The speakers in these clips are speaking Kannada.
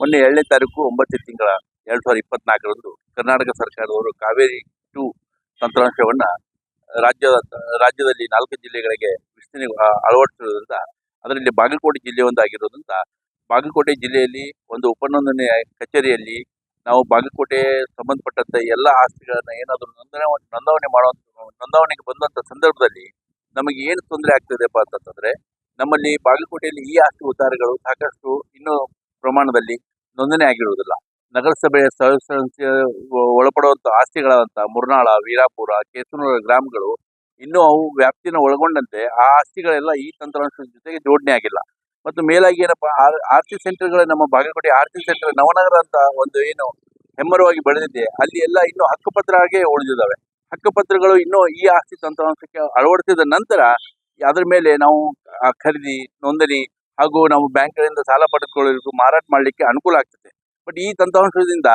ಮೊನ್ನೆ 2ನೇ ತಾರೀಕು 9ನೇ ತಿಂಗಳ 2024ರಂದು ಕರ್ನಾಟಕ ಸರ್ಕಾರದವರು ಕಾವೇರಿ 2 ತಂತ್ರಾಂಶವನ್ನ ರಾಜ್ಯದಲ್ಲಿ 4 ಜಿಲ್ಲೆಗಳಿಗೆ ಅಳವಡಿಸಿರುವುದರಿಂದ ಅದರಲ್ಲಿ ಬಾಗಲಕೋಟೆ ಜಿಲ್ಲೆ ಒಂದಾಗಿರೋದ್ರಿಂದ ಬಾಗಲಕೋಟೆ ಜಿಲ್ಲೆಯಲ್ಲಿ ಒಂದು ಉಪನೋಂದಣಿ ಕಚೇರಿಯಲ್ಲಿ ನಾವು ಬಾಗಲಕೋಟೆ ಸಂಬಂಧಪಟ್ಟಂತ ಎಲ್ಲ ಆಸ್ತಿಗಳನ್ನ ಏನಾದರೂ ನೋಂದಣಿಗೆ ಬಂದಂತ ಸಂದರ್ಭದಲ್ಲಿ ನಮಗೆ ಏನು ತೊಂದರೆ ಆಗ್ತದೆಪ್ಪ ಅಂತಂದ್ರೆ, ನಮ್ಮಲ್ಲಿ ಬಾಗಲಕೋಟೆಯಲ್ಲಿ ಈ ಆಸ್ತಿ ಉತ್ತಾರಗಳು ಸಾಕಷ್ಟು ಇನ್ನೂ ಪ್ರಮಾಣದಲ್ಲಿ ನೋಂದಣಿ ಆಗಿರುವುದಿಲ್ಲ. ನಗರಸಭೆಯ ಸಂಸ್ಥೆ ಒಳಪಡುವಂತ ಆಸ್ತಿಗಳಾದಂತ ಮುರ್ನಾಳ, ವೀರಾಪುರ, ಕೇಸನೂರ ಗ್ರಾಮಗಳು ಇನ್ನೂ ಅವು ವ್ಯಾಪ್ತಿನ ಒಳಗೊಂಡಂತೆ ಆ ಆಸ್ತಿಗಳೆಲ್ಲ ಈ ತಂತ್ರಾಂಶದ ಜೊತೆಗೆ ಜೋಡಣೆ ಆಗಿಲ್ಲ. ಮತ್ತು ಮೇಲಾಗಿ ಏನಪ್ಪಾ, ಆರ್ಸಿ ಸೆಂಟರ್ಗಳು ನಮ್ಮ ಬಾಗಲಕೋಟೆ ಆರ್ಸಿ ಸೆಂಟರ್ ನವನಗರ ಅಂತ ಒಂದು ಏನು ಹೆಮ್ಮರವಾಗಿ ಬೆಳೆದಿದೆ, ಅಲ್ಲಿ ಎಲ್ಲ ಇನ್ನೂ ಹಕ್ಕುಪತ್ರ ಆಗಿ ಉಳಿದಿದ್ದಾವೆ. ಹಕ್ಕುಪತ್ರಗಳು ಇನ್ನೂ ಈ ಆಸ್ತಿ ತಂತ್ರಾಂಶಕ್ಕೆ ಅಳವಡಿಸಿದ ನಂತರ ಅದರ ಮೇಲೆ ನಾವು ಖರೀದಿ, ನೋಂದಣಿ ಹಾಗೂ ನಾವು ಬ್ಯಾಂಕ್ಗಳಿಂದ ಸಾಲ ಪಡೆದುಕೊಳ್ಳಲು ಮಾರಾಟ ಮಾಡಲಿಕ್ಕೆ ಅನುಕೂಲ ಆಗ್ತದೆ. ಬಟ್ ಈ ತಂತ್ರಾಂಶದಿಂದ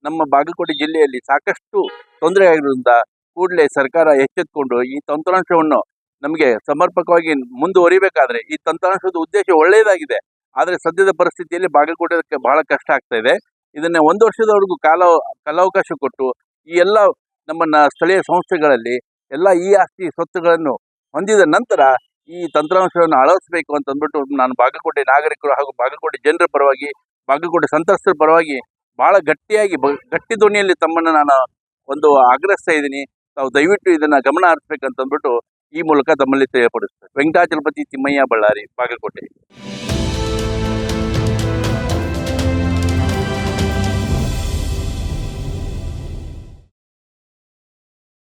ನಮ್ಮ ಬಾಗಲಕೋಟೆ ಜಿಲ್ಲೆಯಲ್ಲಿ ಸಾಕಷ್ಟು ತೊಂದರೆ ಆಗಿರೋದ್ರಿಂದ ಕೂಡಲೇ ಸರ್ಕಾರ ಎಚ್ಚೆತ್ತುಕೊಂಡು ಈ ತಂತ್ರಾಂಶವನ್ನು ನಮಗೆ ಸಮರ್ಪಕವಾಗಿ ಮುಂದುವರಿಬೇಕಾದ್ರೆ, ಈ ತಂತ್ರಾಂಶದ ಉದ್ದೇಶ ಒಳ್ಳೆಯದಾಗಿದೆ, ಆದರೆ ಸದ್ಯದ ಪರಿಸ್ಥಿತಿಯಲ್ಲಿ ಬಾಗಲಕೋಟೆ ಬಹಳ ಕಷ್ಟ ಆಗ್ತಾ ಇದೆ. ಇದನ್ನ 1 ವರ್ಷದವರೆಗೂ ಕಾಲಾವಕಾಶ ಕೊಟ್ಟು ಈ ಎಲ್ಲ ನಮ್ಮ ಸ್ಥಳೀಯ ಸಂಸ್ಥೆಗಳಲ್ಲಿ ಎಲ್ಲ ಈ ಆಸ್ತಿ ಸ್ವತ್ತುಗಳನ್ನು ಹೊಂದಿದ ನಂತರ ಈ ತಂತ್ರಾಂಶವನ್ನು ಅಳವಡಿಸಬೇಕು ಅಂತ ಅಂದ್ಬಿಟ್ಟು ನಾನು ಬಾಗಲಕೋಟೆ ನಾಗರಿಕರು ಹಾಗೂ ಬಾಗಲಕೋಟೆ ಜನರ ಪರವಾಗಿ, ಬಾಗಲಕೋಟೆ ಸಂತ್ರಸ್ತರ ಪರವಾಗಿ ಬಹಳ ಗಟ್ಟಿ ಧ್ವನಿಯಲ್ಲಿ ತಮ್ಮನ್ನು ನಾನು ಒಂದು ಆಗ್ರಹಿಸ್ತಾ ಇದ್ದೀನಿ. ತಾವು ದಯವಿಟ್ಟು ಇದನ್ನ ಗಮನ ಹರಿಸ್ಬೇಕಂತ ಅಂದ್ಬಿಟ್ಟು ಈ ಮೂಲಕ ತಮ್ಮಲ್ಲಿ ತಿಳಿಯಪಡಿಸ್ತೇನೆ. ವೆಂಕಟಾಚಲಪತಿ ತಿಮ್ಮಯ್ಯ, ಬಳ್ಳಾರಿ, ಬಾಗಲಕೋಟೆ.